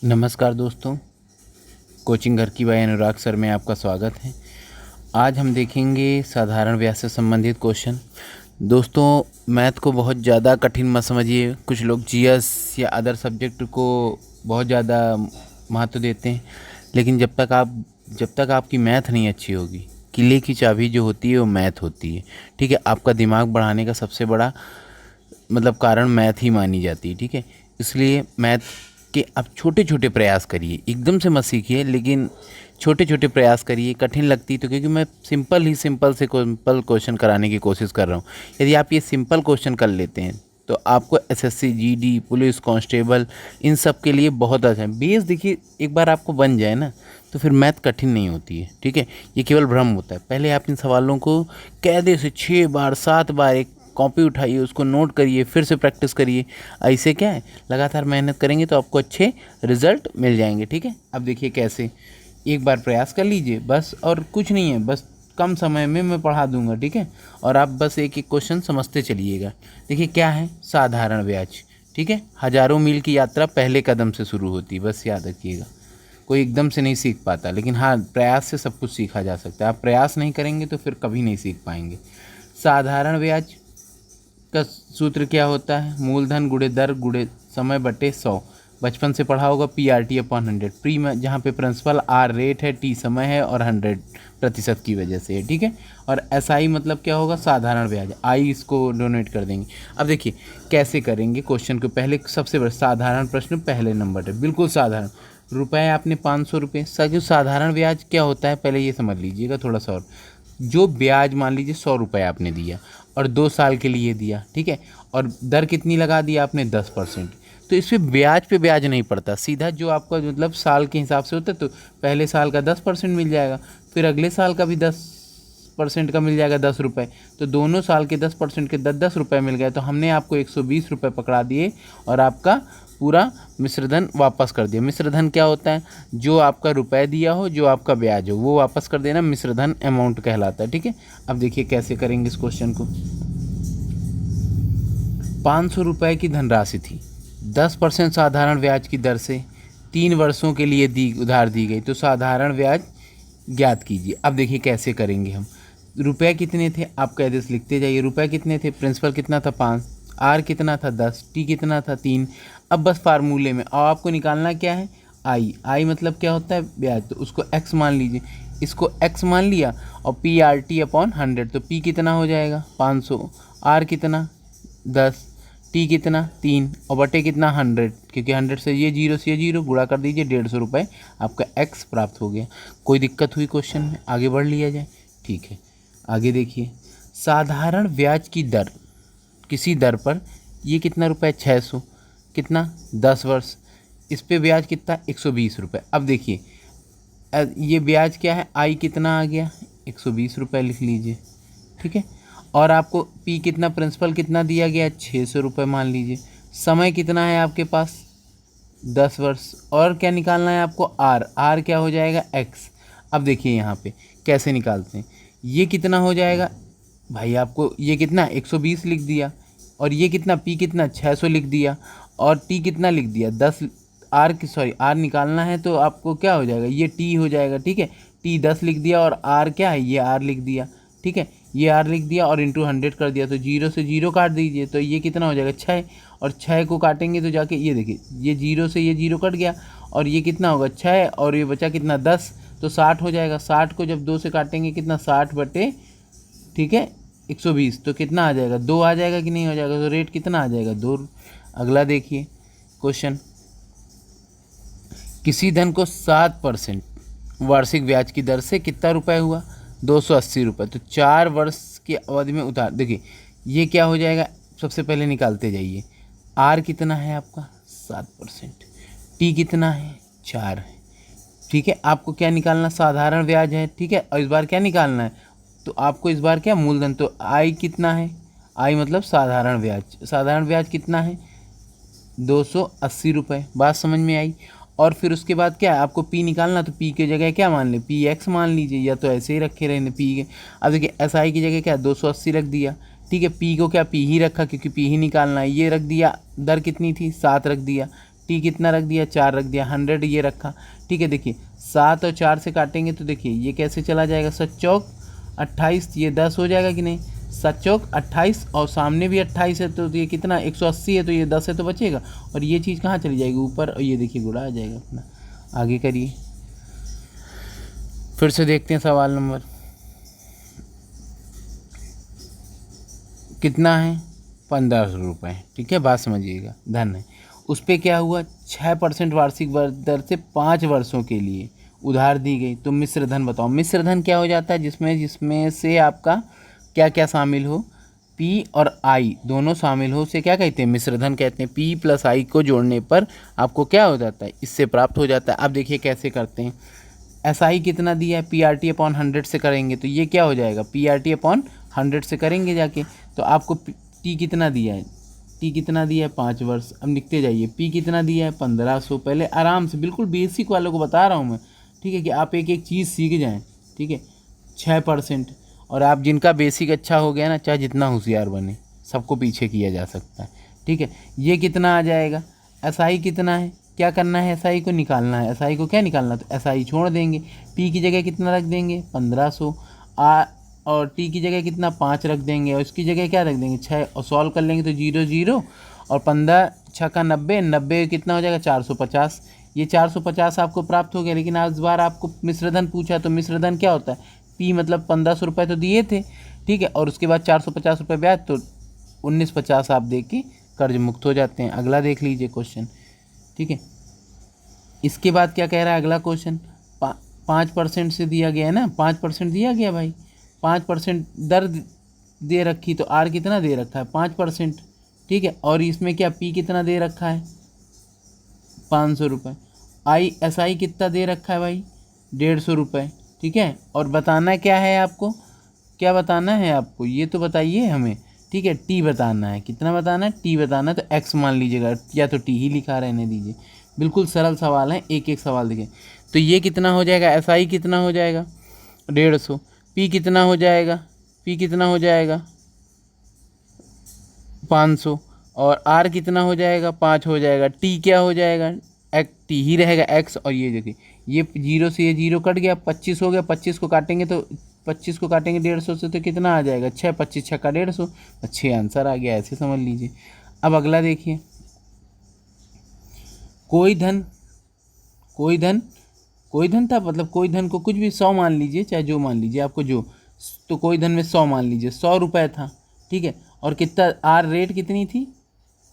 नमस्कार दोस्तों, कोचिंग घर की बाई अनुराग सर में आपका स्वागत है। आज हम देखेंगे साधारण व्यास से संबंधित क्वेश्चन। दोस्तों, मैथ को बहुत ज़्यादा कठिन मत समझिए। कुछ लोग जीएस या अदर सब्जेक्ट को बहुत ज़्यादा महत्व देते हैं, लेकिन जब तक आपकी मैथ नहीं अच्छी होगी, किले की चाबी जो होती है वो मैथ होती है। ठीक है, आपका दिमाग बढ़ाने का सबसे बड़ा कारण मैथ ही मानी जाती है। ठीक है, इसलिए मैथ के आप छोटे छोटे प्रयास करिए, एकदम से मत सीखिए, लेकिन छोटे छोटे प्रयास करिए। कठिन लगती तो, क्योंकि मैं सिंपल से सिंपल क्वेश्चन कराने की कोशिश कर रहा हूँ। यदि आप ये सिंपल क्वेश्चन कर लेते हैं तो आपको एसएससी, जीडी, पुलिस कांस्टेबल, इन सब के लिए बहुत अच्छा है। बेस देखिए, एक बार आपको बन जाए ना तो फिर मैथ कठिन नहीं होती है। ठीक है, ये केवल भ्रम होता है। पहले आप इन सवालों को कायदे से 6 बार 7 बार एक कॉपी उठाइए, उसको नोट करिए, फिर से प्रैक्टिस करिए। ऐसे क्या है, लगातार मेहनत करेंगे तो आपको अच्छे रिजल्ट मिल जाएंगे। ठीक है, अब देखिए कैसे। एक बार प्रयास कर लीजिए बस, और कुछ नहीं है, बस कम समय में मैं पढ़ा दूंगा। ठीक है, और आप बस एक एक क्वेश्चन समझते चलिएगा। देखिए क्या है, साधारण ब्याज। ठीक है, हजारों मील की यात्रा पहले कदम से शुरू होती है, बस याद रखिएगा। कोई एकदम से नहीं सीख पाता, लेकिन हाँ, प्रयास से सब कुछ सीखा जा सकता है। आप प्रयास नहीं करेंगे तो फिर कभी नहीं सीख पाएंगे। साधारण ब्याज का सूत्र क्या होता है? मूलधन गुणे दर गुणे समय बटे 100। बचपन से पढ़ा होगा, PRT/100। प्री में जहाँ पे प्रिंसिपल, R रेट है, T समय है, और 100% की वजह से है। ठीक है, और SI मतलब क्या होगा? साधारण ब्याज। I इसको डोनेट कर देंगे। अब देखिए कैसे करेंगे क्वेश्चन को। पहले सबसे बड़ा साधारण प्रश्न पहले नंबर है, बिल्कुल साधारण। रुपए आपने 500 रुपये। साधारण ब्याज क्या होता है पहले ये समझ लीजिएगा थोड़ा सा। और जो ब्याज मान लीजिए 100 रुपये आपने दिया और 2 साल के लिए दिया। ठीक है, और दर कितनी लगा दी आपने? 10%। तो इसमें ब्याज पे ब्याज नहीं पड़ता, सीधा जो आपका साल के हिसाब से होता है। तो पहले साल का 10% मिल जाएगा, फिर अगले साल का भी 10% का मिल जाएगा, 10 रुपये। तो दोनों साल के 10% के 10-10 रुपये मिल गए। तो हमने आपको 120 रुपये पकड़ा दिए और आपका पूरा मिश्रधन वापस कर दिया। मिश्रधन क्या होता है? जो आपका रुपए दिया हो, जो आपका ब्याज हो, वो वापस कर देना, मिश्रधन अमाउंट कहलाता है। ठीक है, अब देखिए कैसे करेंगे इस क्वेश्चन को। 500 रुपये की धनराशि थी, 10% साधारण ब्याज की दर से 3 वर्षों के लिए उधार दी गई। तो साधारण ब्याज ज्ञात कीजिए। अब देखिए कैसे करेंगे हम। रुपए कितने थे आप कायदे से लिखते जाइए। रुपए कितने थे? प्रिंसिपल कितना था? 5। R कितना था? 10। T कितना था? 3। अब बस फार्मूले में, और आपको निकालना क्या है? I मतलब क्या होता है? ब्याज। तो उसको x मान लीजिए, इसको x मान लिया, और PRT/100। तो P कितना हो जाएगा? 500। R कितना? 10। T कितना? 3। और बटे कितना? 100, क्योंकि 100 से ये 0 गुणा कर दीजिए, 150 रुपये आपका x प्राप्त हो गया। कोई दिक्कत हुई क्वेश्चन में? आगे बढ़ लिया जाए। ठीक है, आगे देखिए। साधारण ब्याज की दर, किसी दर पर, ये कितना रुपए? 600। कितना? 10 वर्ष। इस पे ब्याज कितना? 120 रुपये। अब देखिए ये ब्याज क्या है? I कितना आ गया? 120 रुपये लिख लीजिए। ठीक है, और आपको P कितना, प्रिंसिपल कितना दिया गया? 600 रुपये मान लीजिए। समय कितना है आपके पास? 10 वर्ष। और क्या निकालना है आपको? R क्या हो जाएगा? X। अब देखिए यहाँ पे कैसे निकालते हैं। ये कितना हो जाएगा भाई? आपको ये कितना? 120 लिख दिया, और ये कितना? P कितना? 600 लिख दिया, और T कितना लिख दिया? 10। R निकालना है तो आपको क्या हो जाएगा? ये T हो जाएगा। ठीक है, T 10 लिख दिया, और R क्या है? ये R लिख दिया। ठीक है, ये R लिख दिया और इंटू 100 कर दिया। तो 0 से 0 काट दीजिए, तो ये कितना हो जाएगा? 6। और 6 को काटेंगे तो जाके ये देखिए, ये 0 से ये 0 कट गया, और ये कितना होगा? 6, और ये बचा कितना? 10। तो 60 हो जाएगा। 60 को जब 2 से काटेंगे कितना? 60 बटे, ठीक है, 120। तो कितना आ जाएगा? 2 आ जाएगा कि नहीं हो जाएगा? तो रेट कितना आ जाएगा? 2। अगला देखिए क्वेश्चन। किसी धन को 7% वार्षिक ब्याज की दर से कितना रुपए हुआ? 280 रुपये। तो 4 वर्ष की अवधि में उतार। देखिए ये क्या हो जाएगा? सबसे पहले निकालते जाइए। R कितना है आपका? 7%। T कितना है? 4 है। ठीक है, आपको क्या निकालना? साधारण ब्याज है। ठीक है, और इस बार क्या निकालना है? तो आपको इस बार क्या? मूलधन। तो I कितना है? I मतलब साधारण ब्याज। साधारण ब्याज कितना है? 280 रुपये। बात समझ में आई? और फिर उसके बाद क्या है? आपको P निकालना। तो P की जगह क्या मान लें? PX मान लीजिए, या तो ऐसे ही रखे रहने P के। अब देखिए SI की जगह क्या? 280 रख दिया। ठीक है, P को क्या? P ही रखा, क्योंकि P ही निकालना है। ये रख दिया। दर कितनी थी? 7 रख दिया। टी कितना रख दिया, 4 रख दिया, 100 ये रखा, ठीक है। देखिए 7 और 4 से काटेंगे तो देखिए ये कैसे चला जाएगा, 7 चौक 28, ये 10 हो जाएगा कि नहीं, 7 चौक 28 और सामने भी 28 है तो ये कितना 180 है, तो ये 10 है तो बचेगा, और ये चीज़ कहाँ चली जाएगी ऊपर, और ये देखिए गुणा आ जाएगा अपना। आगे करिए, फिर से देखते हैं सवाल नंबर कितना है, 1500 रुपये, ठीक है। बात समझिएगा, धन है। उस पर क्या हुआ, 6% वार्षिक दर से 5 वर्षों के लिए उधार दी गई, तो मिश्र धन बताओ। मिश्र धन क्या हो जाता है, जिसमें से आपका क्या क्या शामिल हो, पी और आई दोनों शामिल हो, उसे क्या कहते हैं, मिश्र धन कहते हैं। पी प्लस आई को जोड़ने पर आपको क्या हो जाता है, इससे प्राप्त हो जाता है। अब देखिए कैसे करते हैं, एस आई कितना दिया है, पी आर टी अपॉन 100 से करेंगे तो ये क्या हो जाएगा, पी आर टी अपॉन 100 से करेंगे जाके, तो आपको टी कितना दिया है, टी कितना दिया है 5 वर्ष। अब लिखते जाइए, पी कितना दिया है 1500। पहले आराम से बिल्कुल बेसिक वालों को बता रहा हूँ मैं, ठीक है, कि आप एक एक चीज़ सीख जाएं, ठीक है। 6%, और आप जिनका बेसिक अच्छा हो गया ना, चाहे जितना होशियार बने, सबको पीछे किया जा सकता है, ठीक है। ये कितना आ जाएगा, एस आई कितना है, क्या करना है, एस आई को निकालना है, एस आई को क्या निकालना, तो एस आई छोड़ देंगे, पी की जगह कितना रख देंगे 1500, और टी की जगह कितना 5 रख देंगे, और इसकी जगह क्या रख देंगे 6, और सॉल्व कर लेंगे तो 0 0 और 15 छक्का 90, 90 कितना हो जाएगा 450। ये 450 आपको प्राप्त हो गया, लेकिन आज बार आपको मिश्रधन पूछा, तो मिश्रधन क्या होता है, पी मतलब 1500 रुपये तो दिए थे, ठीक है, और उसके बाद 450 रुपये ब्याज, तो 1950 आप दे के कर्ज मुक्त हो जाते हैं। अगला देख लीजिए क्वेश्चन, ठीक है। इसके बाद क्या कह रहा है अगला क्वेश्चन, 5% से दिया गया है ना, 5% दिया गया भाई, 5% दर दे रखी, तो आर कितना दे रखा है 5%, ठीक है। और इसमें क्या पी कितना दे रखा है 500 रुपये, आई एस आई कितना दे रखा है भाई 150 रुपये, ठीक है। और बताना क्या है आपको, क्या बताना है आपको, ये तो बताइए हमें, ठीक है। टी बताना है, कितना बताना है, टी बताना है, तो एक्स मान लीजिएगा, या तो टी ही लिखा रहने दीजिए, बिल्कुल सरल सवाल है, एक एक सवाल देखिए। तो ये कितना हो जाएगा, एस आई कितना हो जाएगा 150, पी कितना हो जाएगा, पी कितना हो जाएगा 500, और आर कितना हो जाएगा 5 हो जाएगा, टी क्या हो जाएगा, टी ही रहेगा एक्स, और ये देखिए ये 0 से ये 0 कट गया, 25 हो गया, 25 को काटेंगे तो 25 को काटेंगे 150 से तो कितना आ जाएगा 6, 25 छक्का 150, तो 6 आंसर आ गया, ऐसे समझ लीजिए। अब अगला देखिए, कोई धन था, मतलब कोई धन को कुछ भी 100 मान लीजिए, चाहे जो मान लीजिए आपको जो, तो कोई धन में 100 मान लीजिए, 100 रुपये था, ठीक है। और कितना आर रेट कितनी थी,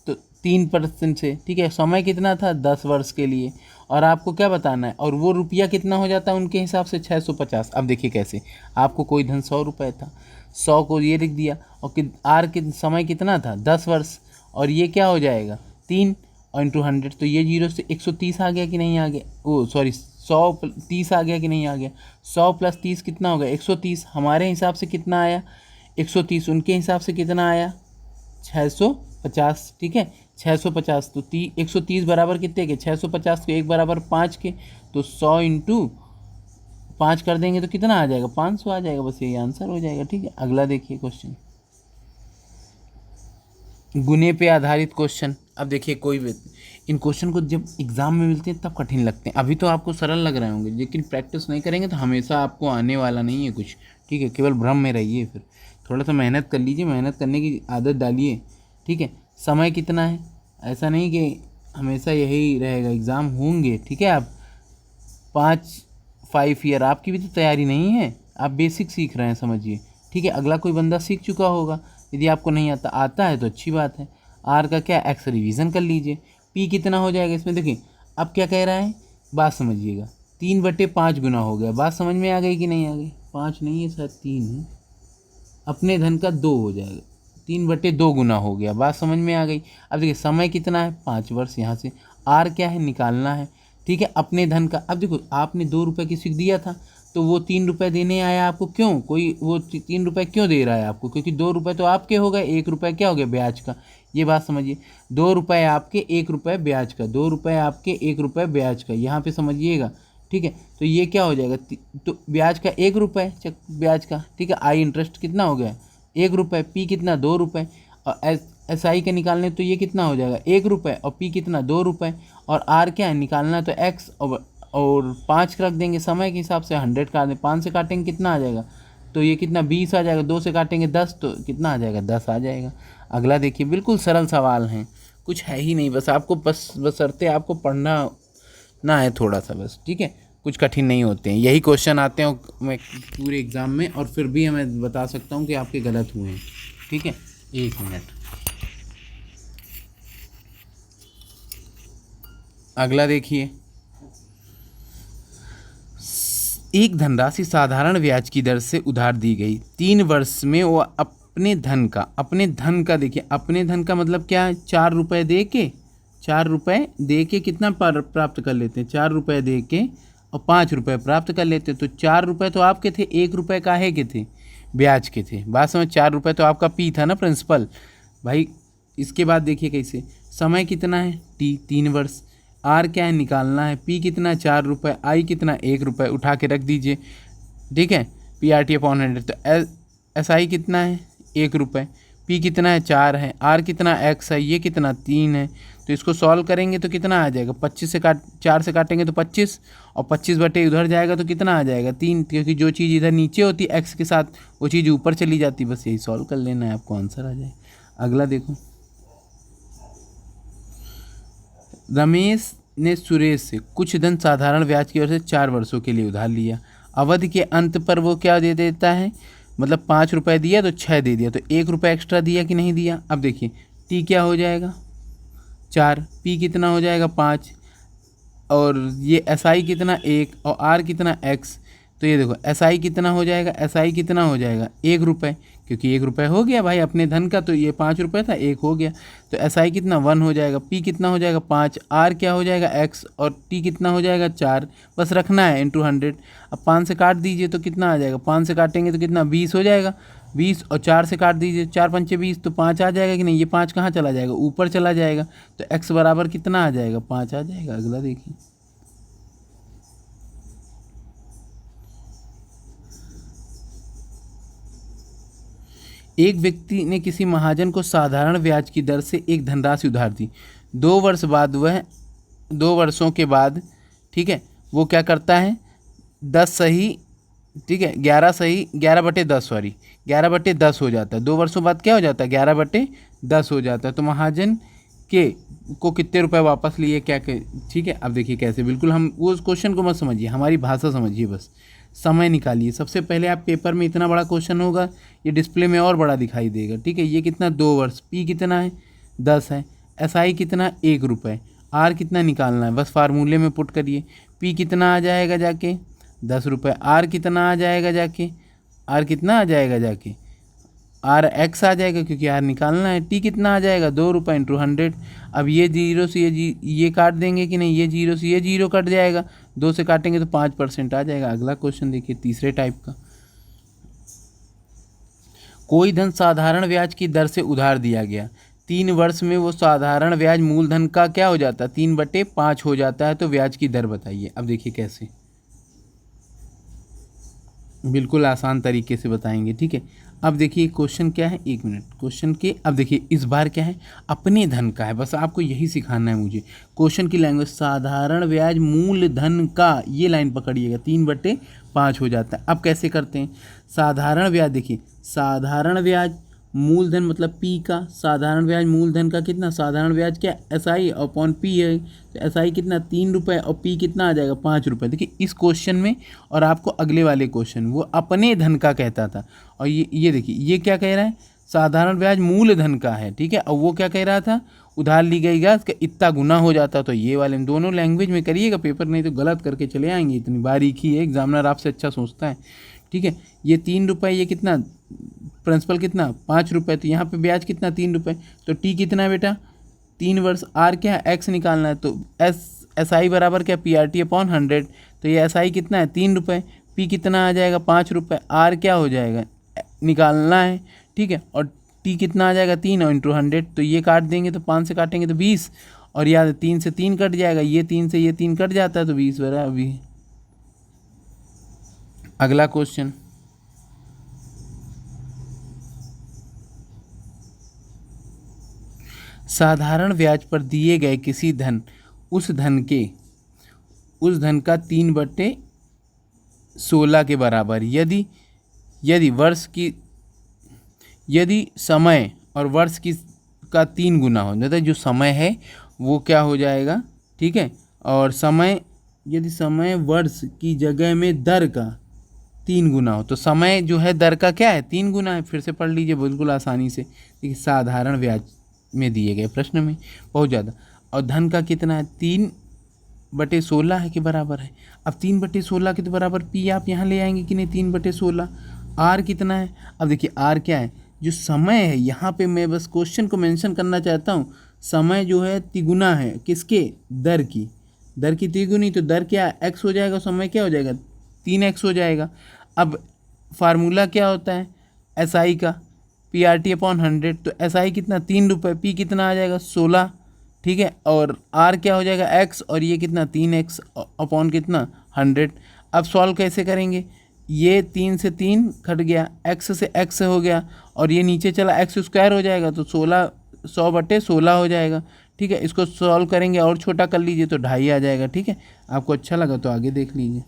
तो 3% से, ठीक है। समय कितना था 10 वर्ष के लिए, और आपको क्या बताना है, और वो रुपया कितना हो जाता है उनके हिसाब से 650। अब देखिए कैसे, आपको कोई धन 100 रुपये था, 100 को ये लिख दिया, और आर के समय कितना था 10 वर्ष, और ये क्या हो जाएगा 3 और इंटू 100, तो ये 0 से 130 आ गया कि नहीं आ गया, ओ सॉरी 130 आ गया कि नहीं आ गया, 100 प्लस 30 कितना होगा 130, हमारे हिसाब से कितना आया 130, उनके हिसाब से कितना आया 650, ठीक है 650, तो 130 बराबर कितने के 650 के, 1 बराबर 5 के, तो 100 इंटू 5 कर देंगे तो कितना आ जाएगा 500 आ जाएगा, बस यही आंसर हो जाएगा, ठीक है। अगला देखिए क्वेश्चन, गुने पे आधारित क्वेश्चन। अब देखिए कोई भी इन क्वेश्चन को जब एग्ज़ाम में मिलते हैं तब कठिन लगते हैं, अभी तो आपको सरल लग रहे होंगे, लेकिन प्रैक्टिस नहीं करेंगे तो हमेशा आपको आने वाला नहीं है कुछ, ठीक है। केवल भ्रम में रहिए, फिर थोड़ा सा मेहनत कर लीजिए, मेहनत करने की आदत डालिए, ठीक है। समय कितना है, ऐसा नहीं कि हमेशा यही रहेगा, एग्ज़ाम होंगे, ठीक है। आप 5 ईयर आपकी भी तो तैयारी नहीं है, आप बेसिक सीख रहे हैं समझिए, ठीक है। अगला कोई बंदा सीख चुका होगा, यदि आपको नहीं आता है तो अच्छी बात है। आर का क्या एक्स रिवीजन कर लीजिए, पी कितना हो जाएगा इसमें देखिए, अब क्या कह रहा है बात समझिएगा, 3/5 गुना हो गया, बात समझ में आ गई कि नहीं आ गई, 5 नहीं है शायद 3 है, अपने धन का 2 हो जाएगा, 3/2 गुना हो गया, बात समझ में आ गई। अब देखिए समय कितना है 5 वर्ष, यहाँ से आर क्या है निकालना है, ठीक है, अपने धन का। अब देखो आपने 2 रुपये की सीख दिया था, तो वो 3 रुपये देने आया आपको, क्यों कोई वो 3 रुपये क्यों दे रहा है आपको, क्योंकि 2 रुपये तो आपके हो गए, 1 रुपये क्या हो गया ब्याज का, ये बात समझिए, 2 रुपये आपके 1 रुपये ब्याज का, 2 रुपये आपके 1 रुपये ब्याज का, यहाँ पे समझिएगा, ठीक है। तो ये क्या हो जाएगा, तो ब्याज का 1 रुपये ब्याज का, ठीक है। आई इंटरेस्ट कितना हो गया 1 रुपये, पी कितना 2 रुपये, और SI का निकालने तो ये कितना हो जाएगा 1 रुपये, और P कितना 2 रुपये, और R क्या है निकालना है तो X, और 5 रख देंगे समय के हिसाब से, 100 काट दें, 5 से काटेंगे कितना आ जाएगा, तो ये कितना 20 आ जाएगा, 2 से काटेंगे 10 तो कितना आ जाएगा 10 आ जाएगा। अगला देखिए, बिल्कुल सरल सवाल हैं, कुछ है ही नहीं, बस आपको बशर्ते आपको पढ़ना ना है थोड़ा सा बस, ठीक है, कुछ कठिन नहीं होते हैं, यही क्वेश्चन आते हैं मैं पूरे एग्ज़ाम में, और फिर भी मैं बता सकता हूँ कि आपके गलत हुए हैं, ठीक है। 1 मिनट, अगला देखिए, एक धनराशि साधारण ब्याज की दर से उधार दी गई, 3 वर्ष में वो अपने धन का देखिए, अपने धन का मतलब क्या है, 4 रुपये दे के कितना प्राप्त कर लेते हैं, 4 रुपये दे के और 5 रुपये प्राप्त कर लेते हैं, तो 4 रुपये तो आपके थे, 1 रुपये काहे के थे, ब्याज के थे, बात समझ, 4 रुपये तो आपका पी था ना प्रिंसिपल भाई। इसके बाद देखिए कैसे, समय कितना है टी 3 वर्ष, आर क्या है निकालना है, पी कितना 4 रुपये, आई कितना 1 रुपये, उठा के रख दीजिए, ठीक है, PRT/100, तो SI कितना है 1 रुपये, पी कितना है 4 है, आर कितना X है, ये कितना 3 है, तो इसको सॉल्व करेंगे तो कितना आ जाएगा, 25 से 4 से काटेंगे तो 25, और 25 बटे उधर जाएगा तो कितना आ जाएगा 3, क्योंकि जो चीज़ इधर नीचे होती है X के साथ वो चीज़ ऊपर चली जाती, बस यही सॉल्व कर लेना है, आपको आंसर आ जाए। अगला देखो, रमेश ने सुरेश से कुछ धन साधारण ब्याज की ओर से 4 वर्षों के लिए उधार लिया, अवधि के अंत पर वो क्या दे देता है, मतलब 5 रुपये दिया तो 6 दे दिया, तो 1 रुपये एक्स्ट्रा दिया कि नहीं दिया। अब देखिए टी क्या हो जाएगा 4, पी कितना हो जाएगा 5, और ये SI कितना 1, और आर कितना X, तो ये देखो SI कितना हो जाएगा, SI कितना हो जाएगा 1 रुपये, क्योंकि 1 रुपये हो गया भाई अपने धन का, तो ये 5 रुपये था 1 हो गया, तो SI कितना 1 हो जाएगा, P कितना हो जाएगा 5, R क्या हो जाएगा X, और T कितना हो जाएगा 4, बस रखना है इंटू 100। अब 5 से काट दीजिए तो कितना आ जाएगा, 5 से काटेंगे तो कितना 20 हो जाएगा, 20 और 4 से काट दीजिए, 4 पंचे 20, तो 5 आ जाएगा कि नहीं, ये 5 कहाँ चला जाएगा ऊपर चला जाएगा, तो X बराबर कितना आ जाएगा 5 आ जाएगा। अगला देखिए, एक व्यक्ति ने किसी महाजन को साधारण ब्याज की दर से एक धनराशि उधार दी, 2 वर्षों के बाद, ठीक है, वो क्या करता है 10 सही, ठीक है 11 सही 11/10 सॉरी 11/10 हो जाता है, 2 वर्षों बाद क्या हो जाता है 11/10 हो जाता है, तो महाजन के को कितने रुपए वापस लिए क्या ठीक है। अब देखिए कैसे, बिल्कुल हम वो उस क्वेश्चन को मत समझिए, हमारी भाषा समझिए, बस समय निकालिए। सबसे पहले आप पेपर में इतना बड़ा क्वेश्चन होगा, ये डिस्प्ले में और बड़ा दिखाई देगा, ठीक है। ये कितना 2 वर्ष, पी कितना है 10 है, SI कितना 1 रुपये, आर कितना निकालना है, बस फार्मूले में पुट करिए, पी कितना आ जाएगा जाके 10 रुपये, आर कितना आ जाएगा जाके, आर कितना आ जाएगा जाके आर X आ जाएगा, क्योंकि आर निकालना है, टी कितना आ जाएगा 2 रुपये इंटू 100। अब ये 0 से ये काट देंगे कि नहीं, ये 0 से ये 0 कट जाएगा, 2 से काटेंगे तो 5% आ जाएगा। अगला क्वेश्चन देखिए तीसरे टाइप का, कोई धन साधारण ब्याज की दर से उधार दिया गया, 3 वर्ष में वो साधारण ब्याज मूलधन का क्या हो जाता है 3/5 हो जाता है, तो ब्याज की दर बताइए। अब देखिए कैसे, बिल्कुल आसान तरीके से बताएंगे, ठीक है। अब देखिए क्वेश्चन क्या है, 1 मिनट, क्वेश्चन के अब देखिए इस बार क्या है अपने धन का है, बस आपको यही सिखाना है मुझे। क्वेश्चन की लैंग्वेज, साधारण ब्याज मूलधन का, ये लाइन पकड़िएगा, 3/5 हो जाता है। अब कैसे करते हैं, साधारण ब्याज देखिए, साधारण ब्याज मूलधन मतलब पी का, साधारण ब्याज मूलधन का कितना, साधारण ब्याज क्या SI अपॉन पी है, तो SI कितना 3 रुपये और पी कितना आ जाएगा 5 रुपये। देखिए इस क्वेश्चन में और आपको अगले वाले क्वेश्चन वो अपने धन का कहता था, और ये देखिए ये क्या कह रहा है, साधारण ब्याज मूलधन का है, ठीक है, और वो क्या कह रहा था उधार ली गई गैस का इतना गुना हो जाता। तो ये वाले दोनों लैंग्वेज में करिएगा पेपर, नहीं तो गलत करके चले आएंगे, इतनी बारीकी है, एग्जामिनर आपसे अच्छा सोचता है, ठीक है। ये 3 रुपये, ये कितना प्रिंसिपल कितना 5 रुपये, तो यहाँ पे ब्याज कितना 3 रुपये, तो टी कितना है बेटा 3 वर्ष, आर क्या है X निकालना है, तो SI बराबर क्या PRT/100, तो ये SI कितना है 3 रुपये, पी कितना आ जाएगा 5 रुपये, आर क्या हो जाएगा निकालना है, ठीक है, और टी कितना आ जाएगा 3 और इंटू 100, तो ये काट देंगे तो 5 से काटेंगे तो 20, और याद 3 से 3 कट जाएगा, ये 3 से ये 3 कट जाता है, तो 20 बराबर भी। अगला क्वेश्चन, साधारण ब्याज पर दिए गए किसी धन उस धन का 3/16 के बराबर यदि यदि समय और वर्ष की का 3 गुना हो, मतलब जो समय है वो क्या हो जाएगा, ठीक है, और यदि समय वर्ष की जगह में दर का 3 गुना हो, तो समय जो है दर का क्या है, 3 गुना है। फिर से पढ़ लीजिए बिल्कुल आसानी से। देखिए साधारण ब्याज में दिए गए प्रश्न में बहुत ज़्यादा, और धन का कितना है, 3/16 है के बराबर है। अब 3/16 के तो बराबर पी आप यहाँ ले आएंगे कि नहीं, 3/16। आर कितना है, अब देखिए आर क्या है, जो समय है, यहाँ पे मैं बस क्वेश्चन को मेंशन करना चाहता हूँ, समय जो है तिगुना है किसके, दर की तिगुनी, तो दर क्या एक्स हो जाएगा, समय क्या हो जाएगा 3x हो जाएगा। अब फार्मूला क्या होता है एस आई का, PRT/100, तो एस आई कितना 3 रुपये, पी कितना आ जाएगा 16, ठीक है, और आर क्या हो जाएगा x, और ये कितना 3x अपॉन कितना 100। अब सॉल्व कैसे करेंगे, ये 3 से 3 कट गया, x से x हो गया, और ये नीचे चला x² हो जाएगा, तो 100/16 हो जाएगा, ठीक है। इसको सॉल्व करेंगे और छोटा कर लीजिए तो 2.5 आ जाएगा, ठीक है। आपको अच्छा लगा तो आगे देख लीजिए।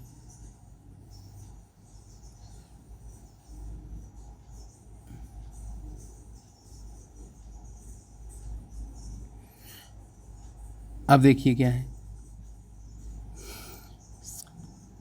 अब देखिए क्या है,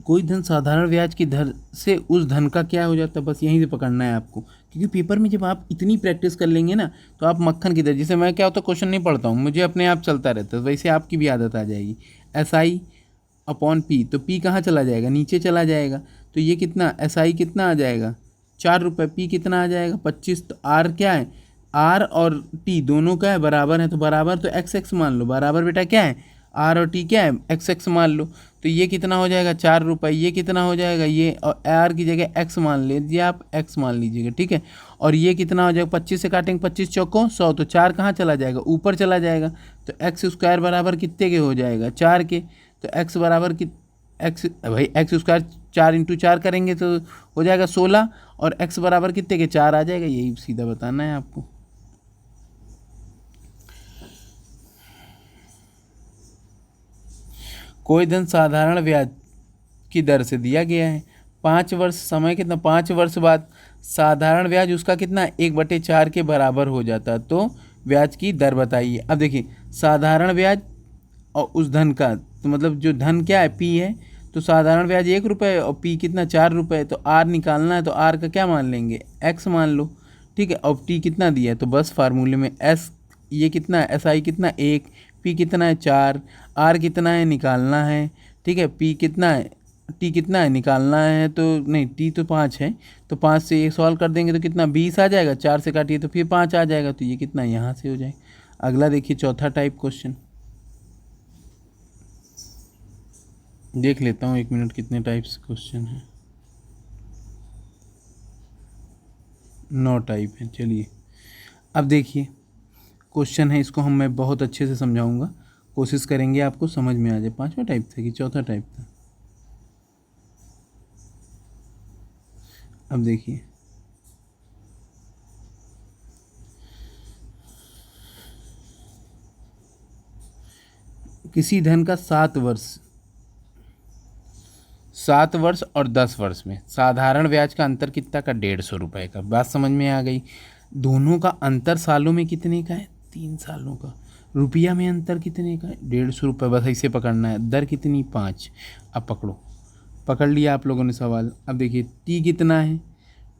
कोई धन साधारण ब्याज की दर से उस धन का क्या हो जाता है, बस यहीं से पकड़ना है आपको, क्योंकि पेपर में जब आप इतनी प्रैक्टिस कर लेंगे ना तो आप मक्खन की तरह, जैसे मैं क्या होता है क्वेश्चन नहीं पढ़ता हूँ, मुझे अपने आप चलता रहता है, वैसे आपकी भी आदत आ जाएगी। SI/P, तो P कहाँ चला जाएगा, नीचे चला जाएगा, तो ये कितना SI कितना आ जाएगा 4 रुपये, P कितना आ जाएगा 25, तो R क्या है, R और T दोनों का है बराबर है, तो बराबर तो XX मान लो, बराबर बेटा क्या है R और T क्या है XX मान लो, तो ये कितना हो जाएगा 4 रुपये, ये कितना हो जाएगा, ये और R की जगह X मान लीजिए, आप X मान लीजिएगा, ठीक है। और ये कितना हो जाएगा, 25 से काटेंगे 25 चौकों 100, तो 4 कहाँ चला जाएगा, ऊपर चला जाएगा, तो x² बराबर कितने के हो जाएगा 4 के, तो x बराबर कि x² 4 × 4 करेंगे तो हो जाएगा 16, और x बराबर कितने के 4 आ जाएगा, यही सीधा बताना है आपको। कोई धन साधारण ब्याज की दर से दिया गया है, 5 वर्ष, समय कितना 5 वर्ष बाद साधारण ब्याज उसका कितना 1/4 के बराबर हो जाता, तो ब्याज की दर बताइए। अब देखिए साधारण ब्याज और उस धन का, तो मतलब जो धन क्या है P है, तो साधारण ब्याज 1 रुपये और P कितना 4 रुपये, तो R निकालना है, तो R का क्या मान लेंगे X मान लो, ठीक है, और T कितना दिया है, तो बस फार्मूले में S ये कितना है SI कितना 1, P कितना है 4, R कितना है निकालना है, ठीक है, P कितना है, T कितना है निकालना है, तो नहीं T तो 5 है, तो 5 से ये सॉल्व कर देंगे तो कितना 20 आ जाएगा, 4 से काटिए तो फिर 5 आ जाएगा, तो ये कितना यहाँ से हो जाएगा। अगला देखिए चौथा टाइप क्वेश्चन देख लेता हूँ, 1 मिनट, कितने टाइप्स क्वेश्चन हैं, 9 टाइप हैं। चलिए अब देखिए क्वेश्चन है, इसको मैं बहुत अच्छे से समझाऊंगा, कोशिश करेंगे आपको समझ में आ जाए। 5वां टाइप था कि चौथा टाइप था, अब देखिए किसी धन का 7 वर्ष और 10 वर्ष में साधारण ब्याज का अंतर कितना का 150 रुपये का, बात समझ में आ गई। दोनों का अंतर सालों में कितने का है 3 सालों का, रुपया में अंतर कितने का है 150 रुपये, बस ऐसे पकड़ना है। दर कितनी 5, अब पकड़ लिया आप लोगों ने सवाल। अब देखिए T कितना है,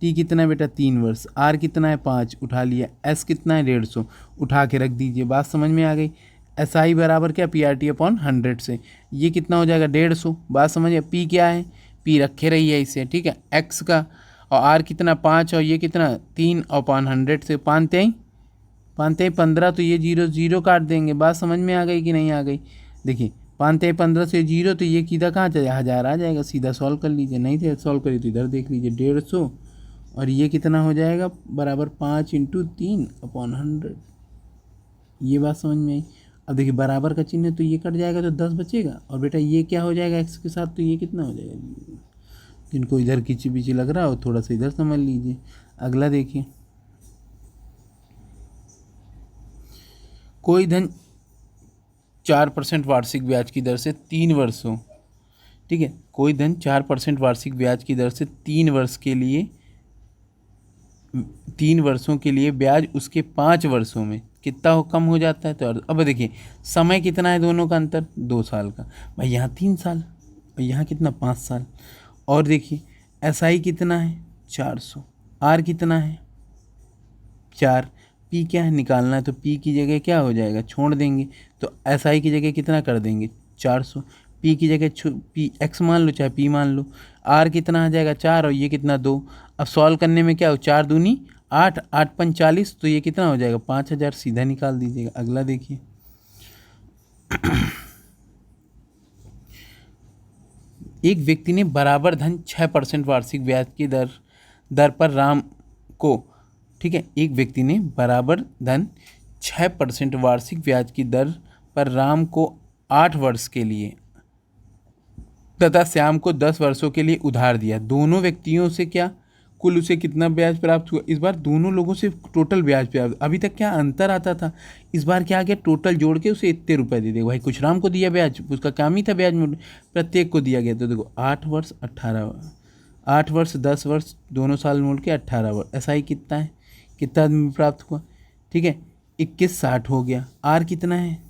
T कितना है बेटा 3 वर्ष, R कितना है 5 उठा लिया, S कितना है 150 उठा के रख दीजिए, बात समझ में आ गई। SI बराबर क्या PRT/100 से, ये कितना हो जाएगा 150, बात समझिए। P क्या है, P रखे रहिए इसे, ठीक है, X का, और R कितना 5, और ये कितना 3/100 से 5 15, तो ये 0 0 काट देंगे, बात समझ में आ गई कि नहीं आ गई। देखिए 5 15 से 0, तो ये किधर कहाँ चला 1000 आ जाएगा, सीधा सॉल्व कर लीजिए, नहीं थे सॉल्व करिए तो इधर देख लीजिए 150, और ये कितना हो जाएगा बराबर 5 × 3/100, ये बात समझ में आई। अब देखिए बराबर का चिन्ह है तो ये कट जाएगा तो 10 बचेगा, और बेटा ये क्या हो जाएगा x के साथ, तो ये कितना हो जाएगा, जिनको इधर खींची पीछे लग रहा हो थोड़ा सा इधर समझ लीजिए। अगला देखिए कोई धन 4% वार्षिक ब्याज की दर से 3 वर्षों, ठीक है, कोई धन 4% वार्षिक ब्याज की दर से 3 वर्षों के लिए ब्याज उसके 5 वर्षों में कितना कम हो जाता है। तो अब देखिए समय कितना है दोनों का अंतर, 2 साल का। भाई यहाँ 3 साल और यहाँ कितना 5 साल। और देखिए SI कितना है 400, R कितना है 4, P क्या है निकालना है, तो P की जगह क्या हो जाएगा छोड़ देंगे, तो SI की जगह कितना कर देंगे 400, P की जगह P X मान लो चाहे P मान लो, R कितना आ जाएगा 4 और ये कितना 2। अब सॉल्व करने में क्या हो, 4 दूनी 8, 8 पंच 40, तो ये कितना हो जाएगा 5000, सीधा निकाल दीजिएगा। अगला देखिए एक व्यक्ति ने बराबर धन 6% वार्षिक ब्याज की दर पर राम को, ठीक है, एक व्यक्ति ने बराबर धन 6% वार्षिक ब्याज की दर पर राम को 8 वर्ष के लिए तथा श्याम को 10 वर्षों के लिए उधार दिया। दोनों व्यक्तियों से क्या कुल उसे कितना ब्याज प्राप्त हुआ, इस बार दोनों लोगों से टोटल ब्याज प्राप्त। अभी तक क्या अंतर आता था, इस बार क्या आ गया, टोटल जोड़ के उसे इतने रुपए दे देगा। भाई कुछ राम को दिया ब्याज, उसका काम ही था ब्याज में, प्रत्येक को दिया गया। तो देखो 8 वर्ष 10 वर्ष दोनों साल मोड़ के 18 वर्ष। SI कितना है, कितना आदमी प्राप्त हुआ, ठीक है, 2160 हो गया। R कितना है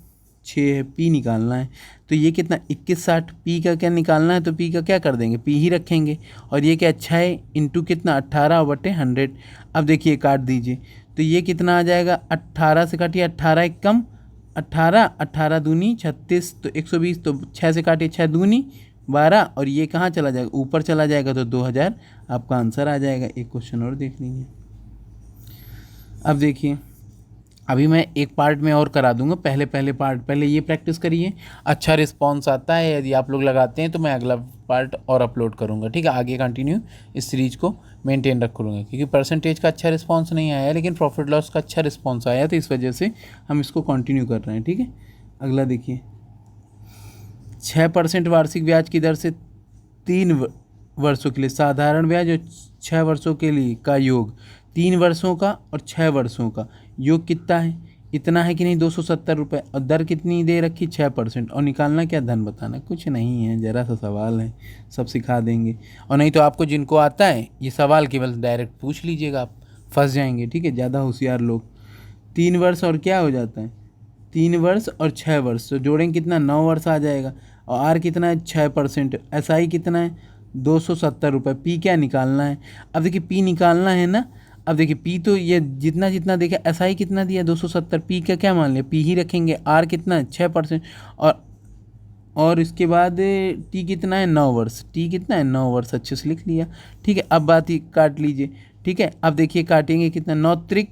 6 है, P निकालना है, तो ये कितना 2160, P का क्या निकालना है, तो P का क्या कर देंगे, P ही रखेंगे। और ये क्या अच्छा है इंटू कितना 18/100। अब देखिए काट दीजिए, तो ये कितना आ जाएगा 18 से काटिए 18 एक कम 18, 18 दूनी 36, तो 120, तो 6 से काटिए 6 दूनी 12, और ये कहाँ चला जाएगा ऊपर चला जाएगा, तो 2000 आपका आंसर आ जाएगा। एक क्वेश्चन और देख लीजिए। अब देखिए अभी मैं एक पार्ट में और करा दूंगा, पहले ये प्रैक्टिस करिए। अच्छा रिस्पांस आता है यदि आप लोग लगाते हैं तो मैं अगला पार्ट और अपलोड करूंगा, ठीक है। आगे कंटिन्यू इस सीरीज को मेंटेन रखूँगा, क्योंकि परसेंटेज का अच्छा रिस्पांस नहीं आया लेकिन प्रॉफिट लॉस का अच्छा रिस्पांस आया, तो इस वजह से हम इसको कंटिन्यू कर रहे हैं, ठीक है। अगला देखिए 6% वार्षिक ब्याज की दर से 3 वर्षों के लिए साधारण ब्याज और 6 वर्षों के लिए का योग, 3 वर्षों का और 6 वर्षों का योग कितना है, इतना है कि नहीं 270 रुपये, और दर कितनी दे रखी 6%, और निकालना क्या धन बताना, कुछ नहीं है, ज़रा सा सवाल है, सब सिखा देंगे। और नहीं तो आपको जिनको आता है ये सवाल केवल डायरेक्ट पूछ लीजिएगा, आप फंस जाएंगे, ठीक है, ज़्यादा होशियार लोग। 3 वर्ष और क्या हो जाता है 3 वर्ष और 6 वर्ष, तो जोड़ेंगे कितना 9 वर्ष आ जाएगा। और R कितना है 6%, SI कितना है 270 रुपये। P क्या निकालना है, अब देखिए P निकालना है ना। अब देखिए P तो ये जितना देखा, SI कितना दिया 270, P का क्या मान लिया P ही रखेंगे। R कितना है 6%, और इसके बाद T कितना है 9 वर्ष, T कितना है 9 वर्ष, अच्छे से लिख लिया, ठीक है। अब बात ही काट लीजिए, ठीक है। अब देखिए काटेंगे कितना 9 त्रिक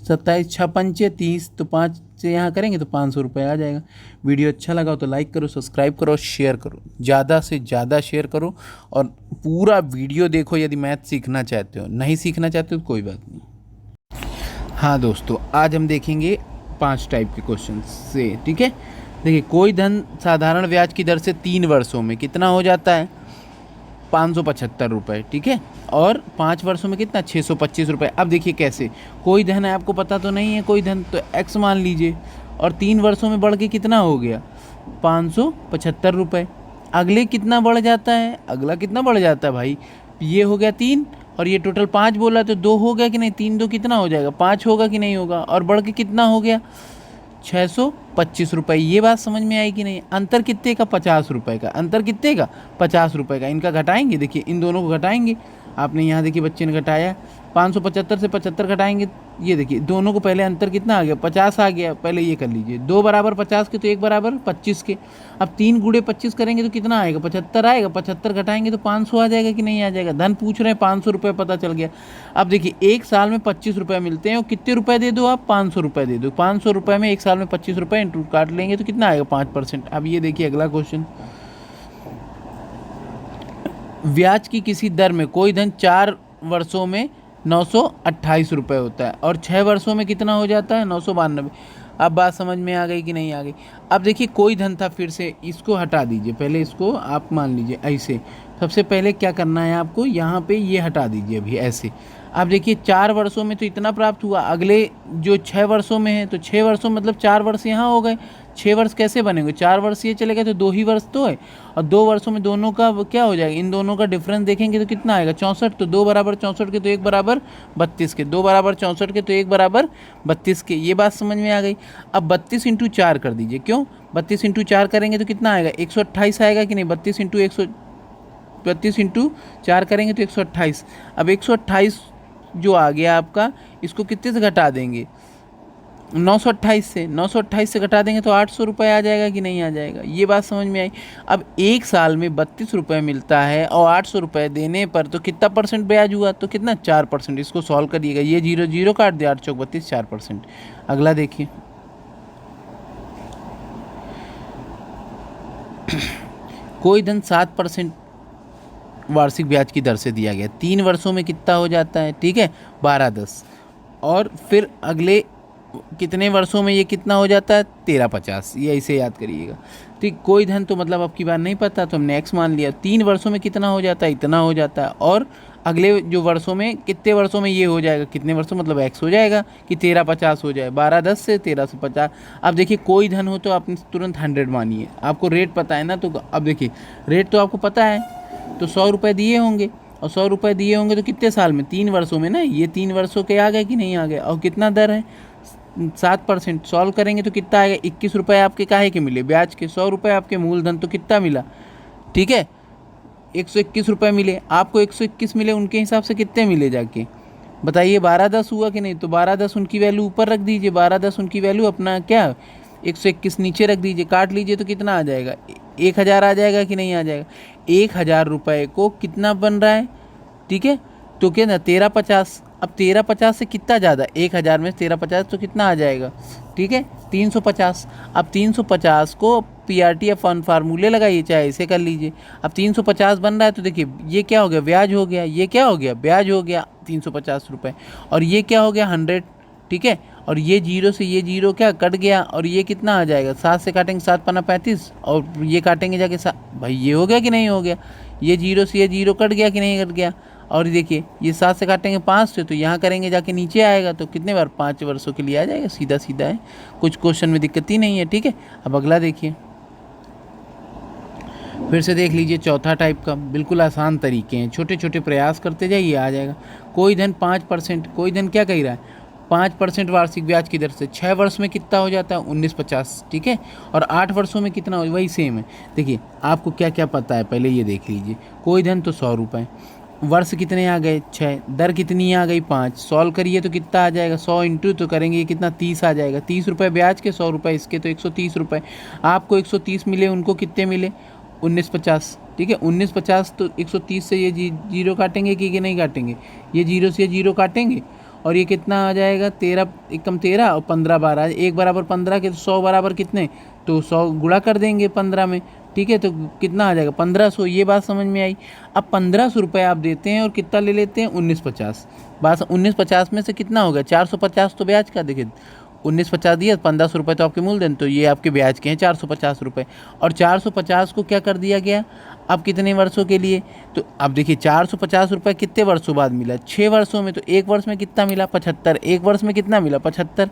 27, 6 पंचे 30, तो 5 से यहाँ करेंगे तो 500 रुपये आ जाएगा। वीडियो अच्छा लगा हो तो लाइक करो, सब्सक्राइब करो, शेयर करो, ज़्यादा से ज़्यादा शेयर करो, और पूरा वीडियो देखो यदि मैथ सीखना चाहते हो। नहीं सीखना चाहते हो तो कोई बात नहीं। हाँ दोस्तों, आज हम देखेंगे 5 टाइप के क्वेश्चन से, ठीक है। देखिए कोई धन साधारण ब्याज की दर से 3 वर्षों में कितना हो जाता है 575 रुपये, ठीक है, और 5 वर्षों में कितना 625 रुपये। अब देखिए कैसे, कोई धन है आपको पता तो नहीं है, कोई धन तो X मान लीजिए, और 3 वर्षों में बढ़ के कितना हो गया 575 रुपये। अगले कितना बढ़ जाता है, अगला कितना बढ़ जाता है भाई, ये हो गया 3, और ये टोटल 5 बोला तो 2 हो गया कि नहीं, 3 2 कितना हो जाएगा 5 होगा कि नहीं होगा, और बढ़ के कितना हो गया 625 रुपये। ये बात समझ में आई कि नहीं। अंतर कितने का 50 रुपये का, अंतर कितने का 50 रुपये का। इनका घटाएंगे, देखिए इन दोनों को घटाएंगे, आपने यहाँ देखिए बच्चे ने घटाया 575 से 75 घटाएंगे, ये देखिए दोनों को पहले अंतर कितना आ गया 50 आ गया। पहले ये कर लीजिए, 2 बराबर 50 के तो 1 बराबर 25 के। अब 3 गुणे 25 करेंगे तो कितना आएगा 75 आएगा, 75 घटाएंगे तो 500 आ जाएगा कि नहीं आ जाएगा। धन पूछ रहे हैं 500 रुपये, पता चल गया। अब देखिए 1 साल में 25 रुपये मिलते हैं, और कितने रुपये दे दो आप 500 रुपये दे दो। 500 रुपये में 1 साल में 25 रुपये इंटू काट लेंगे तो कितना आएगा 5%। अब ये देखिए अगला क्वेश्चन, ब्याज की किसी दर में कोई धन 4 वर्षों में 928 रुपये होता है, और 6 वर्षों में कितना हो जाता है 992। अब बात समझ में आ गई कि नहीं आ गई? अब देखिए कोई धन था, फिर से इसको हटा दीजिए, पहले इसको आप मान लीजिए ऐसे। सबसे पहले क्या करना है आपको, यहाँ पे ये हटा दीजिए अभी ऐसे। अब देखिए 4 वर्षों में तो इतना प्राप्त हुआ, अगले जो 6 वर्षों में है तो 6 वर्षों मतलब 4 वर्ष यहाँ हो गए। 6 वर्ष कैसे बनेंगे, 4 वर्ष ये चले गए तो 2 ही वर्ष तो है, और 2 वर्षों में दोनों का क्या हो जाएगा, इन दोनों का डिफरेंस देखेंगे तो कितना आएगा 64। तो 2 बराबर 64 के तो 1 बराबर 32 के, 2 बराबर 64 के तो 1 बराबर 32 के। ये बात समझ में आ गई? अब 32 इंटू 4 कर दीजिए, क्यों 32 इंटू 4 करेंगे तो कितना आएगा 128 आएगा कि नहीं? 32 इंटू 4 करेंगे तो 128। अब 128 जो आ गया आपका, इसको कितने से घटा देंगे 928 से, 928 से घटा देंगे तो 800 रुपये आ जाएगा कि नहीं आ जाएगा? ये बात समझ में आई? अब एक साल में 32 रुपये मिलता है और 800 रुपये देने पर तो कितना परसेंट ब्याज हुआ, तो कितना 4%। इसको सॉल्व करिएगा, ये 0 0 काट दिया, 8 चौक 32, 4%। अगला देखिए कोई धन 7% वार्षिक ब्याज की दर से दिया गया, 3 वर्षों में कितना हो जाता है, ठीक है 12-10, और फिर अगले कितने वर्षों में ये कितना हो जाता है 13-50, ये ऐसे याद करिएगा। ठीक, कोई धन तो मतलब अब की बार नहीं पता तो हमने x मान लिया, 3 वर्षों में कितना हो जाता है, इतना हो जाता है, और अगले जो वर्षों में कितने वर्षों में ये हो जाएगा, कितने वर्षों मतलब x हो जाएगा कि 13-50 हो जाए, 12-10 से 13-50। अब देखिए कोई धन हो तो आपने तुरंत 100 मानिए, आपको रेट पता है ना, तो अब देखिए रेट तो आपको पता है, तो 100 रुपये दिए होंगे, और 100 रुपये दिए होंगे तो कितने साल में, 3 वर्षों में ना, ये 3 वर्षों के आ गए कि नहीं आ गए, और कितना दर है 7%। सॉल्व करेंगे तो कितना आएगा, 21 रुपये आपके काहे के मिले, ब्याज के। 100 रुपये आपके मूलधन, तो कितना मिला, ठीक है 121 रुपये मिले आपको, 121 मिले, उनके हिसाब से कितने मिले जाके बताइए, 12-10 हुआ कि नहीं? तो 12-10 उनकी वैल्यू ऊपर रख दीजिए, 12-10 उनकी वैल्यू अपना क्या 121 नीचे रख दीजिए, काट लीजिए तो कितना आ जाएगा 1000 आ जाएगा कि नहीं आ जाएगा? 1000 रुपये को कितना बन रहा है, ठीक है, तो क्या ना 13-50। अब 13-50 से कितना ज़्यादा, 1000 में 13-50 तो कितना आ जाएगा, ठीक है 350। अब 350 को PRT या फन फार्मूले लगाइए, चाहे ऐसे कर लीजिए। अब 350 बन रहा है तो देखिए ये क्या हो गया, ब्याज हो गया, ये क्या हो गया, ब्याज हो गया 350 रुपये, और ये क्या हो गया 100, ठीक है, और ये 0 से ये 0 क्या कट गया, और ये कितना आ जाएगा 7 से काटेंगे 7 पन्ना 35, और ये काटेंगे जाके भाई ये हो गया कि नहीं हो गया, ये 0 से ये 0 कट गया कि नहीं कट गया, और देखिए ये 7 से काटेंगे 5 से, तो यहाँ करेंगे जाके नीचे आएगा, तो कितने बार 5 वर्षों के लिए आ जाएगा, सीधा सीधा है, कुछ क्वेश्चन में दिक्कत ही नहीं है, ठीक है। अब अगला देखिए, फिर से देख लीजिए, चौथा टाइप का बिल्कुल आसान तरीके हैं, छोटे छोटे प्रयास करते जाइए आ जाएगा। कोई धन 5%, कोई धन क्या कह रहा है 5% वार्षिक ब्याज की दर से 6 वर्ष में कितना हो जाता है 1950, ठीक है, और 8 वर्षों में कितना हो, वही सेम है। देखिए आपको क्या क्या पता है पहले ये देख लीजिए, कोई धन तो 100 रुपये, वर्ष कितने आ गए 6, दर कितनी आ गई 5, सॉल्व करिए तो कितना आ जाएगा 100 इंटू तो करेंगे ये कितना 30 आ जाएगा, 30 रुपये ब्याज के 100 रुपये इसके, तो 130 रुपये। आपको 130 मिले, उनको कितने मिले 1950, ठीक है 1950, तो 130 से ये 0 काटेंगे कि नहीं काटेंगे, ये 0 से ये 0 काटेंगे, और ये कितना आ जाएगा 13 एकम 13 और 15 12, 1 बराबर 15 के, तो 100 बराबर कितने, तो 100 गुणा कर देंगे 15 में, ठीक है, तो कितना आ जाएगा 1500। ये बात समझ में आई? अब 1500 रुपये आप देते हैं और कितना ले लेते हैं 1950, बात 1950 में से कितना हो गया 450 तो ब्याज का, देखिए 1950 दिया, 1500 रुपये तो आपके मूलधन, तो ये आपके ब्याज के हैं 450 रुपये, और 450 को क्या कर दिया गया अब कितने वर्षों के लिए, तो अब देखिए 450 रुपये कितने वर्षों बाद मिला 6 वर्षों में, तो 1 वर्ष में कितना मिला 75, 1 वर्ष में कितना मिला 75।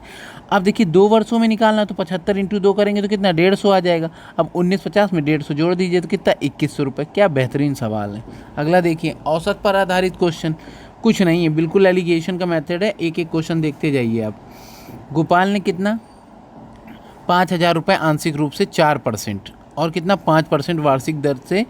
अब देखिए 2 वर्षों में निकालना, तो 75 इंटू 2 करेंगे तो कितना 150 आ जाएगा। अब 1950 में 150 जोड़ दीजिए तो कितना 2100 रुपये। क्या बेहतरीन सवाल है। अगला देखिए, औसत पर आधारित क्वेश्चन, कुछ नहीं है, बिल्कुल एलिगेशन का मेथड है, एक एक क्वेश्चन देखते जाइए आप। गोपाल ने कितना 5000 रुपये आंशिक रूप से 4% और कितना 5% वार्षिक दर से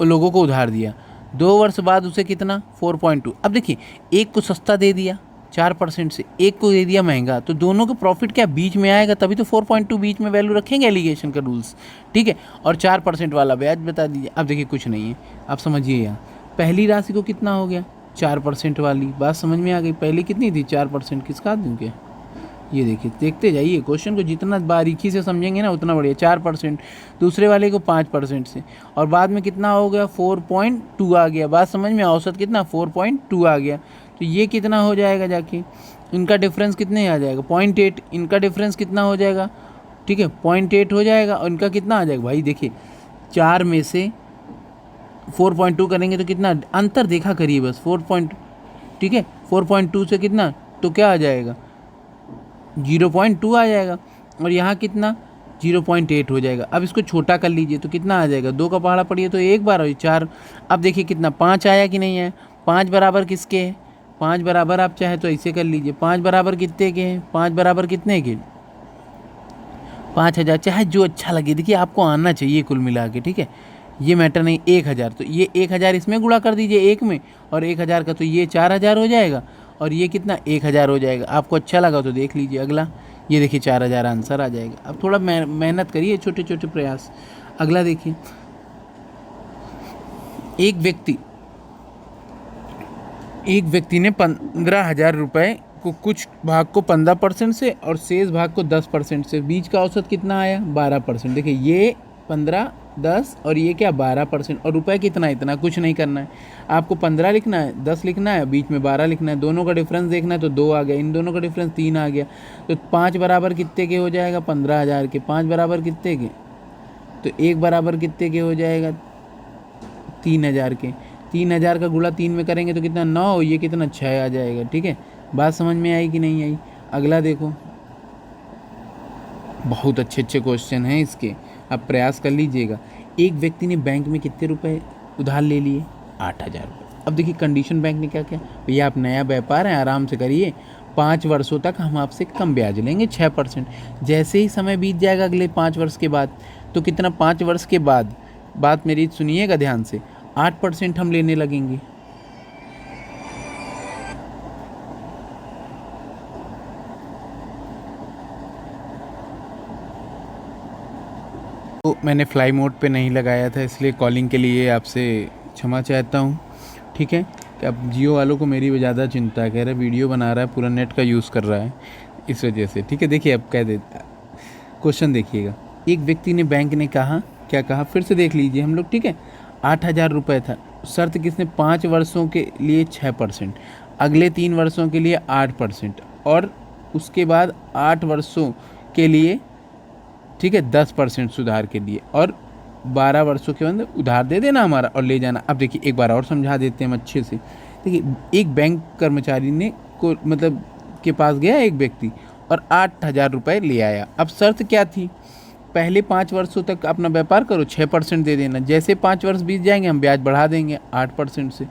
लोगों को उधार दिया। 2 वर्ष बाद उसे कितना 4.2। अब देखिए एक को सस्ता दे दिया 4% से, एक को दे दिया महंगा, तो दोनों का प्रॉफिट क्या बीच में आएगा, तभी तो 4.2 बीच में वैल्यू रखेंगे एलिगेशन का रूल्स, ठीक है। और 4% वाला ब्याज बता दीजिए। अब देखिए कुछ नहीं है, आप समझिए यहाँ पहली राशि को कितना हो गया 4% वाली, बात समझ में आ गई। पहले कितनी थी 4%, किसका दूँ क्या, ये देखिए देखते जाइए क्वेश्चन को, जितना बारीकी से समझेंगे ना उतना बढ़िया। 4%, दूसरे वाले को 5% से, और बाद में कितना हो गया 4.2 आ गया, बात समझ में। औसत कितना 4.2 आ गया, तो ये कितना हो जाएगा जाके इनका डिफरेंस कितने आ जाएगा 0.8, इनका डिफरेंस कितना हो जाएगा, ठीक है 0.8 हो जाएगा, और इनका कितना आ जाएगा भाई देखिए 4 में से 4.2 करेंगे तो कितना अंतर देखा करिए बस 4. ठीक है 4.2 से कितना तो क्या आ जाएगा 0.2 आ जाएगा, और यहाँ कितना 0.8 हो जाएगा। अब इसको छोटा कर लीजिए तो कितना आ जाएगा, 2 का पहाड़ा पड़िए तो एक बार और 4। अब देखिए कितना 5 आया कि नहीं है, 5 बराबर किसके है, 5 बराबर आप चाहे तो ऐसे कर लीजिए, 5 बराबर कितने के हैं, 5 बराबर कितने के 5,000, चाहे जो अच्छा लगे, देखिए आपको आना चाहिए कुल मिला के, ठीक है ये मैटर नहीं। 1,000 तो ये 1,000 इसमें गुणा कर दीजिए एक में, और 1,000 का तो ये 4,000 हो जाएगा, और ये कितना 1,000 हो जाएगा। आपको अच्छा लगा तो देख लीजिए अगला, ये देखिए 4,000 आंसर आ जाएगा। अब थोड़ा मेहनत करिए, छोटे छोटे प्रयास। अगला देखिए, एक व्यक्ति ने 15,000 रुपये को कुछ भाग को 15% से और शेष भाग को 10% से, बीच का औसत कितना आया 12%। देखिए ये 15, 10 और ये क्या 12%, और रुपए कितना, इतना कुछ नहीं करना है आपको, 15 लिखना है, 10 लिखना है, बीच में 12 लिखना है, दोनों का डिफरेंस देखना है तो 2 आ गया, इन दोनों का डिफरेंस 3 आ गया, तो 5 बराबर कितने के हो जाएगा 15,000 के, 5 बराबर कितने के, तो 1 बराबर कितने के हो जाएगा 3,000 के, 3,000 का गुणा 3 में करेंगे तो कितना 9, ये कितना 6 आ जाएगा। ठीक है, बात समझ में आई कि नहीं आई। अगला देखो, बहुत अच्छे अच्छे क्वेश्चन हैं इसके, आप प्रयास कर लीजिएगा। एक व्यक्ति ने बैंक में कितने रुपए उधार ले लिए 8,000 रुपये। अब देखिए कंडीशन बैंक ने क्या किया, भैया आप नया व्यापार है आराम से करिए, 5 वर्षों तक हम आपसे कम ब्याज लेंगे 6%। जैसे ही समय बीत जाएगा अगले 5 वर्ष के बाद, तो कितना 5 वर्ष के बाद, बात मेरी सुनिएगा ध्यान से, 8% हम लेने लगेंगे। तो मैंने फ्लाई मोड पे नहीं लगाया था, इसलिए कॉलिंग के लिए आपसे क्षमा चाहता हूँ। ठीक है, कि अब जियो वालों को मेरी ज़्यादा चिंता है, कह रहे वीडियो बना रहा है पूरा नेट का यूज़ कर रहा है इस वजह से। ठीक है, देखिए अब कह देता क्वेश्चन देखिएगा, एक व्यक्ति ने बैंक ने कहा, क्या कहा फिर से देख लीजिए हम लोग। ठीक है, 8,000 रुपये था, शर्त किसने 5 वर्षों के लिए 6%, अगले 3 वर्षों के लिए 8%, और उसके बाद 8 वर्षों के लिए, ठीक है 10% सुधार के लिए, और 12 वर्षों के अंदर उधार दे देना हमारा और ले जाना। अब देखिए एक बार और समझा देते हैं हम अच्छे से। देखिए एक बैंक कर्मचारी ने को मतलब के पास गया एक व्यक्ति और 8,000 रुपये ले आया। अब शर्त क्या थी, पहले 5 वर्षों तक अपना व्यापार करो, 6% दे देना, जैसे 5 वर्ष बीत जाएंगे हम ब्याज बढ़ा देंगे 8% से,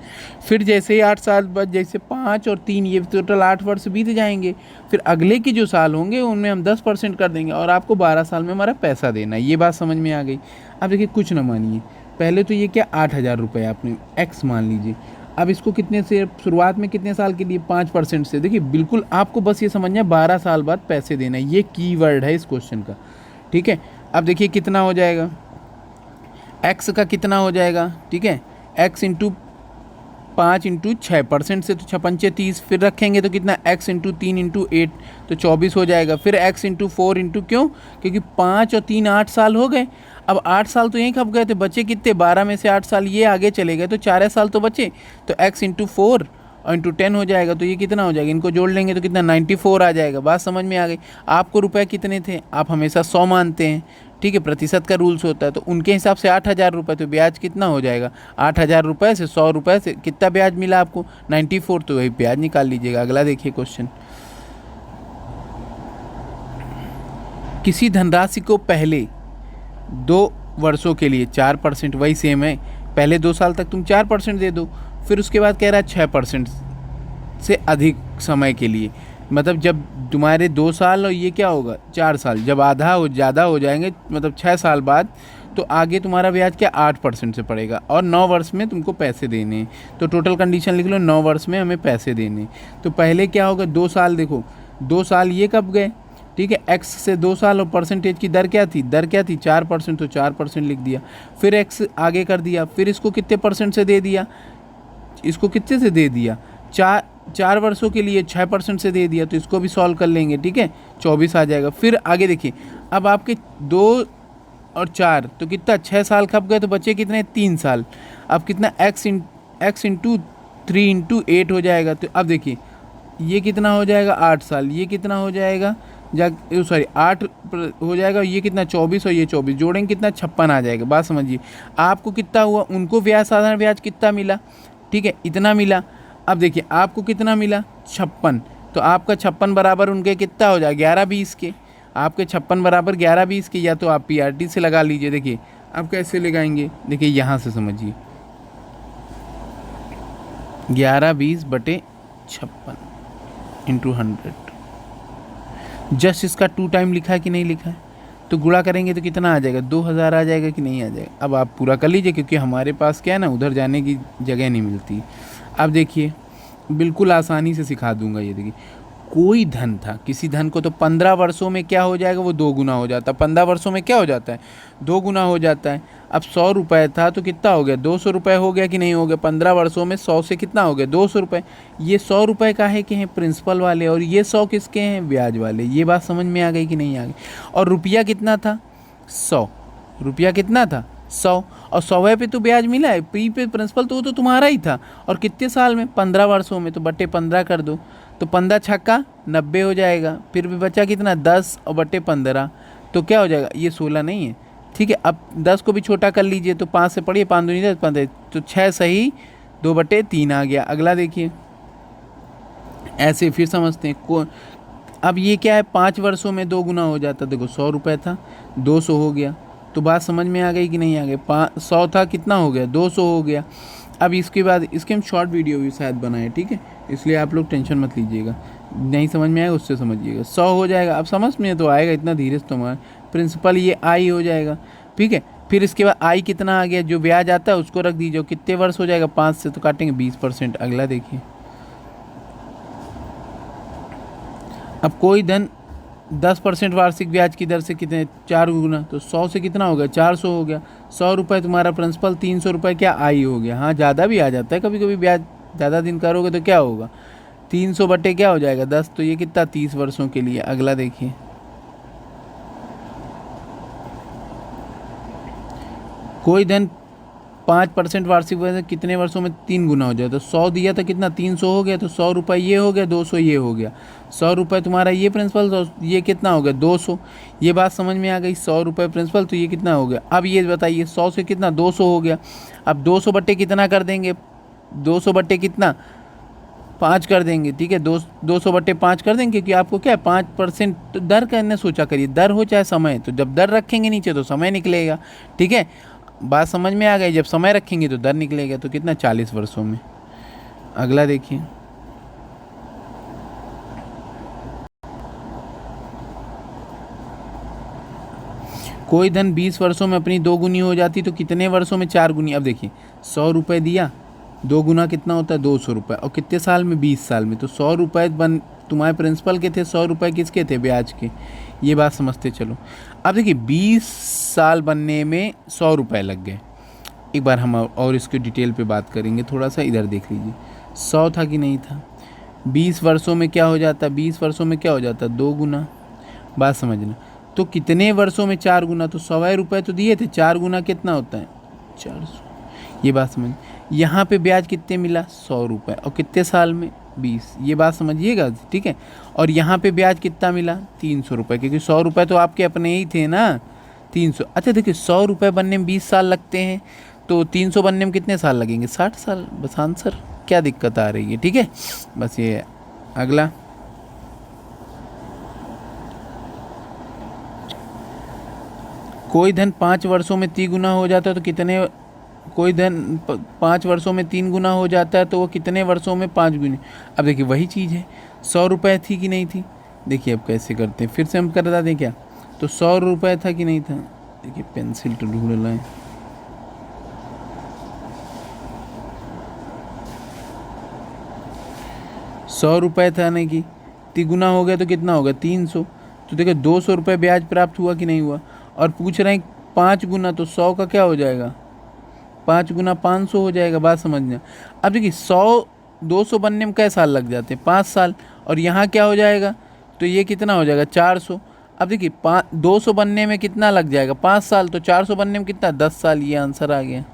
फिर जैसे ही 8 साल बाद, जैसे 5 और 3 ये टोटल 8 वर्ष बीत जाएंगे, फिर अगले के जो साल होंगे उनमें हम 10% कर देंगे और आपको 12 साल में हमारा पैसा देना है। ये बात समझ में आ गई। अब देखिए कुछ ना मानिए, पहले तो ये क्या 8,000 रुपये आपने एक्स मान लीजिए, अब इसको कितने से, शुरुआत में कितने साल के लिए 5% से, देखिए बिल्कुल आपको बस ये समझना है 12 साल बाद पैसे देना है, ये कीवर्ड है इस क्वेश्चन का। ठीक है, अब देखिए कितना हो जाएगा, x का कितना हो जाएगा, ठीक है x इंटू 5 इंटू 6% से, तो 6×5 = 30, फिर रखेंगे तो कितना x इंटू 3 इंटू 8 तो 24 हो जाएगा, फिर x इंटू 4 इंटू, क्यों, क्योंकि 5 और 3 8 साल हो गए। अब 8 साल तो यहीं खप गए थे, बचे कितने, 12 में से 8 साल ये आगे चले गए तो 4 साल तो बचे, तो x इंटू 4 और इंटू 10 हो जाएगा, तो ये कितना हो जाएगा, इनको जोड़ लेंगे तो कितना 94 आ जाएगा। बात समझ में आ गई। आपको रुपए कितने थे, आप हमेशा 100 मानते हैं, ठीक है प्रतिशत का रूल्स होता है, तो उनके हिसाब से 8,000 रुपये, तो ब्याज कितना हो जाएगा 8,000 रुपये से 100 रुपये से कितना ब्याज मिला आपको 94, तो वही ब्याज निकाल लीजिएगा। अगला देखिए क्वेश्चन, किसी धनराशि को पहले 2 वर्षों के लिए 4%, वही सेम है, पहले 2 साल तक तुम 4% दे दो, फिर उसके बाद कह रहा है 6% से अधिक समय के लिए, मतलब जब तुम्हारे 2 साल और ये क्या होगा 4 साल, जब आधा हो ज़्यादा हो जाएंगे मतलब 6 साल बाद, तो आगे तुम्हारा ब्याज क्या 8% से पड़ेगा, और 9 वर्ष में तुमको पैसे देने हैं। तो टोटल कंडीशन लिख लो, 9 वर्ष में हमें पैसे देने। तो पहले क्या होगा 2 साल, देखो 2 साल ये कब गए, ठीक है x से 2 साल, और परसेंटेज की दर क्या थी 4%, तो 4% लिख दिया, फिर x आगे कर दिया, फिर इसको कितने % से दे दिया, इसको कितने से दे दिया 4 वर्षों के लिए 6% से दे दिया, तो इसको भी सॉल्व कर लेंगे, ठीक है 24 आ जाएगा। फिर आगे देखिए, अब आपके 2 और 4 तो कितना 6 साल खप गए, तो बचे कितने 3 साल, अब कितना x इंटू 3 इंटू 8 हो जाएगा। तो अब देखिए ये कितना हो जाएगा 8 साल, ये कितना हो जाएगा सॉरी 8 हो जाएगा, ये कितना 24 और ये 24 जोड़ेंगे कितना 56 आ जाएगा। बात समझिए, आपको कितना हुआ, उनको ब्याज साधारण ब्याज कितना मिला, ठीक है इतना मिला। अब देखिए आपको कितना मिला 56, तो आपका 56 बराबर उनके कितना हो जाएगा 11-20 के, आपके 56 बराबर 11-20 के, या तो आप PRT से लगा लीजिए। देखिए आप कैसे लगाएंगे, देखिए यहाँ से समझिए 11-20/56 इंटू 100, जस्ट इसका 2 टाइम लिखा है कि नहीं लिखा है, तो गुणा करेंगे तो कितना आ जाएगा 2000 आ जाएगा कि नहीं आ जाएगा। अब आप पूरा कर लीजिए, क्योंकि हमारे पास क्या है ना, उधर जाने की जगह नहीं मिलती। अब देखिए बिल्कुल आसानी से सिखा दूंगा। ये देखिए कोई धन था, किसी धन को तो 15 वर्षों में क्या हो जाएगा, वो 2 गुना हो जाता है। 15 वर्षों में क्या हो जाता है 2 गुना हो जाता है। अब 100 रुपये था तो कितना हो गया 200 रुपये हो गया कि नहीं हो गया। 15 वर्षों में 100 से कितना हो गया 200 रुपये। ये 100 रुपये काहे के हैं प्रिंसिपल वाले, और ये 100 किसके हैं ब्याज वाले। ये बात समझ में आ गई कि नहीं आ गई। और रुपया कितना था 100, रुपया कितना था 100, और 100 पे तो ब्याज मिला है, पी पे प्रिंसिपल तो वो तो तुम्हारा ही था। और कितने साल में 15 वर्षों में, तो बटे 15 कर दो, तो 15 छक्का 90 हो जाएगा। फिर भी बचा कितना 10 और बटे 15, तो क्या हो जाएगा ये 16 नहीं है, ठीक है। अब 10 को भी छोटा कर लीजिए, तो 5 से पढ़िए 5 दूनी 10 15, तो 6 सही 2/3 आ गया। अगला देखिए ऐसे फिर समझते हैं अब ये क्या है 5 वर्षों में 2 गुना हो जाता। देखो 100 रुपये था 200 हो गया, तो बात समझ में आ गई कि नहीं आ गई। 100 था कितना हो गया 200 हो गया। अब इसके बाद इसके हम शॉर्ट वीडियो भी शायद बनाए, ठीक है, इसलिए आप लोग टेंशन मत लीजिएगा, नहीं समझ में आएगा उससे समझिएगा। 100 हो जाएगा, अब समझ में तो आएगा, इतना धीरे से तो हमारा प्रिंसिपल ये आई हो जाएगा, ठीक है। फिर इसके बाद आई कितना आ गया, जो ब्याज आता है उसको रख दीजिए, कितने वर्ष हो जाएगा 5 से तो काटेंगे 20%। अगला देखिए अब कोई धन 10% वार्षिक ब्याज की दर से कितने 4 गुना, तो 100 से कितना हो गया 400 हो गया। 100 रुपये तुम्हारा प्रिंसिपल, 300 रुपये क्या आई हो गया। हाँ ज़्यादा भी आ जाता है कभी कभी, ब्याज ज़्यादा दिन करोगे तो क्या होगा 300 बटे क्या हो जाएगा 10, तो ये कितना 30 वर्षों के लिए। अगला देखिए कोई धन 5% वार्षिक ब्याज कितने वर्षों में 3 गुना हो जाए, तो 100 दिया था कितना 300 हो गया, तो 100 रुपये ये हो गया 200 ये हो गया। 100 रुपये तुम्हारा ये प्रिंसिपल, तो ये कितना हो गया 200। ये बात समझ में आ गई, 100 रुपये प्रिंसिपल तो ये कितना हो गया। अब ये बताइए 100 से कितना 200 हो गया। अब 200 बट्टे कितना कर देंगे 200 बट्टे कितना 5 कर देंगे, ठीक है 200 बट्टे 5 कर देंगे, क्योंकि आपको क्या है 5% दर करने सोचा करिए, दर हो चाहे समय, तो जब दर रखेंगे नीचे तो समय निकलेगा, ठीक है। बात समझ में आ गई, जब समय रखेंगे तो दर निकलेगा, तो कितना 40 वर्षों में। अगला देखिए कोई धन 20 वर्षों में अपनी 2 गुनी हो जाती तो कितने वर्षों में 4 गुनी। अब देखिए 100 रुपये दिया, 2 गुना कितना होता है 200 रुपये, और कितने साल में 20 साल में, तो 100 रुपये तुम्हारे प्रिंसिपल के थे, 100 रुपये किसके थे ब्याज के। ये बात समझते चलो। अब देखिए 20 साल बनने में 100 रुपये लग गए। एक बार हम और इसके डिटेल पे बात करेंगे, थोड़ा सा इधर देख लीजिए 100 था कि नहीं था। 20 वर्षों में क्या हो जाता, 20 वर्षों में क्या हो जाता 2 गुना। बात समझना, तो कितने वर्षों में 4 गुना, तो 100 रुपये तो दिए थे, 4 गुना कितना होता है 400। ये बात समझ, यहाँ पे ब्याज कितने मिला 100 रुपये, और कितने साल में 20। ये बात समझिएगा, ठीक है। और यहाँ पे ब्याज कितना मिला 300 रुपये, क्योंकि 100 रुपये तो आपके अपने ही थे ना 300। अच्छा देखिए 100 रुपये बनने में 20 साल लगते हैं, तो 300 बनने में कितने साल लगेंगे 60 साल। बस आंसर, क्या दिक्कत आ रही है, ठीक है बस ये। अगला कोई धन 5 वर्षों में 3 गुना हो जाता है तो कितने, कोई धन 5 वर्षों में 3 गुना हो जाता है तो वो कितने वर्षों में 5 गुनी। अब देखिए वही चीज़ है, 100 रुपये थी कि नहीं थी। देखिए अब कैसे करते हैं, फिर से हम कर दें क्या, तो 100 रुपये था कि नहीं था। देखिए पेंसिल तो ढूंढ लाएं, ₹100 था नहीं कि 3 गुना हो गया तो कितना होगा 300। तो देखिए 200 रुपये ब्याज प्राप्त हुआ कि नहीं हुआ, और पूछ रहे हैं 5 गुना, तो 100 का क्या हो जाएगा 5 गुना 500 हो जाएगा। बात समझना। अब देखिए 100 200 बनने में कै साल लग जाते हैं 5 साल, और यहाँ क्या हो जाएगा, तो ये कितना हो जाएगा 400। अब देखिए 200 बनने में कितना लग जाएगा 5 साल, तो 400 बनने में कितना 10 साल। ये आंसर आ गया।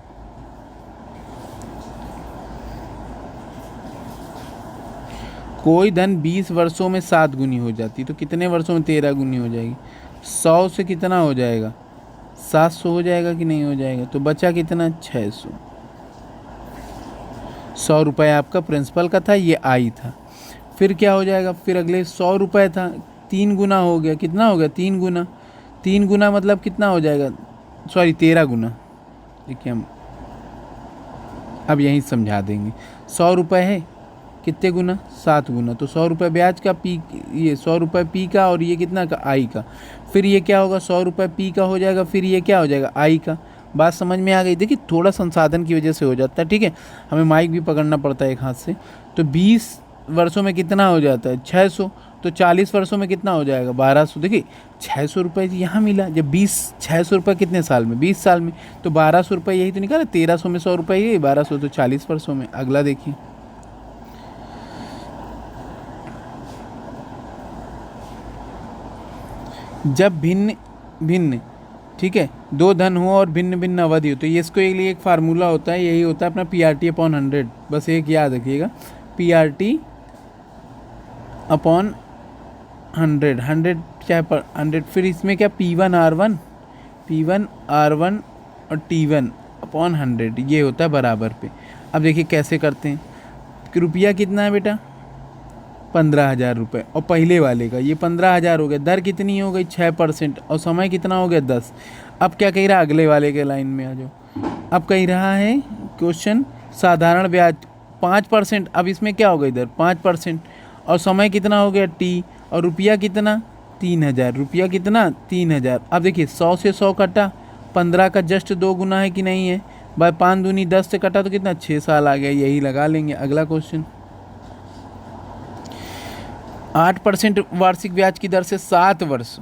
कोई धन 20 वर्षों में 7 गुनी हो जाती, तो कितने वर्षों में 13 गुनी हो जाएगी? 100 से कितना हो जाएगा? 700 हो जाएगा कि नहीं हो जाएगा? तो बचा कितना? 600। 100 रुपये आपका प्रिंसिपल का था, ये आई था। फिर क्या हो जाएगा? फिर अगले 100 रुपये था, 3 गुना हो गया। कितना हो गया? 3 गुना। 3 गुना मतलब कितना हो जाएगा? सॉरी 13 गुना। देखिए हम अब यहीं समझा देंगे। 100 रुपये है, कितने गुना? 7 गुना। तो 100 रुपये ब्याज का पी, ये 100 रुपये पी का, और ये कितना का? आई का। फिर ये क्या होगा? 100 रुपये पी का हो जाएगा, फिर ये क्या हो जाएगा? आई का। बात समझ में आ गई? देखिए थोड़ा संसाधन की वजह से हो जाता है, ठीक है, हमें माइक भी पकड़ना पड़ता है एक हाथ से। तो 20 वर्षों में कितना हो जाता है? 600। तो 40 वर्षों में कितना हो जाएगा? 1200। देखिए 600 रुपये यहाँ मिला, जब 600 रुपये कितने साल में? 20 साल में। तो 1200 रुपये यही तो निकाला, 1300 में 100 रुपये, ये 1200, तो 40 वर्षों में। अगला देखिए, जब भिन्न भिन्न, ठीक है, 2 धन हो और भिन्न भिन्न अवधि हो, तो ये इसको लिए एक फार्मूला होता है, यही होता है अपना PRT/100। बस एक याद रखिएगा, PRT/100। 100 क्या है? 100। फिर इसमें क्या? P1R1 और T1/100, ये होता है बराबर पे। अब देखिए कैसे करते हैं। रुपया कितना है बेटा? 15,000 रुपये, और पहले वाले का ये 15,000 हो गया। दर कितनी हो गई? 6%, और समय कितना हो गया? 10। अब क्या कह रहा है? अगले वाले के लाइन में आ जाओ। अब कह रहा है क्वेश्चन, साधारण ब्याज 5%। अब इसमें क्या हो गई? दर 5%, और समय कितना हो गया? T, और रुपया कितना? 3,000। रुपया कितना? 3,000। अब देखिए 100 से 100 कटा, 15 का जस्ट 2 गुना है कि नहीं है? भाई 5 दूनी 10 से कटा तो कितना? 6 साल आ गया, यही लगा लेंगे। अगला क्वेश्चन, 8% वार्षिक ब्याज की दर से 7 वर्ष,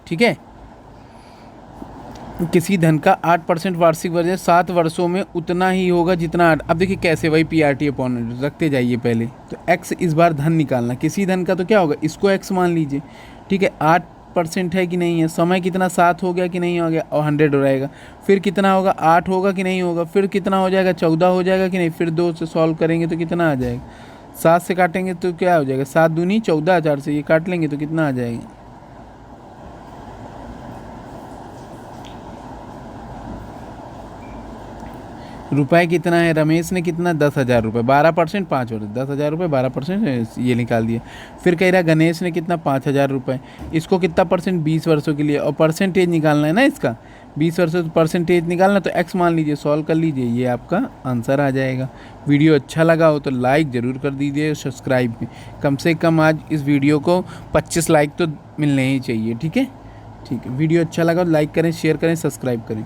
ठीक है, किसी धन का 8% वार्षिक ब्याज 7 वर्षों में उतना ही होगा जितना 8। अब देखिए कैसे, वही PRT/100 रखते जाइए पहले। तो x इस बार धन निकालना, किसी धन का, तो क्या होगा? इसको x मान लीजिए, ठीक है। 8% है कि नहीं है? समय कितना? 7 हो गया कि नहीं हो गया? और 100 हो जाएगा। फिर कितना होगा? 8 होगा कि नहीं होगा? फिर कितना हो जाएगा? 14 हो जाएगा कि नहीं? फिर 2 से सॉल्व करेंगे तो कितना आ जाएगा? 7 से काटेंगे तो क्या हो जाएगा? 7 दूनी 14, 4 से ये काट लेंगे तो कितना आ जाएगा? रुपए कितना है? रमेश ने कितना? 10,000 रुपये। 12% 5 और 10,000 रुपये, 12% ये निकाल दिया। फिर कह रहा है गणेश ने कितना? 5,000 रुपये। इसको कितना परसेंट? 20 वर्षों के लिए, और परसेंटेज निकालना है ना इसका, 20 वर्षों तो परसेंटेज निकालना, तो x मान लीजिए, सॉल्व कर लीजिए, ये आपका आंसर आ जाएगा। वीडियो अच्छा लगा हो तो लाइक ज़रूर कर दीजिए, सब्सक्राइब भी। कम से कम आज इस वीडियो को 25 लाइक तो मिलने ही चाहिए, ठीक है। वीडियो अच्छा लगा तो लाइक करें, शेयर करें, सब्सक्राइब करें।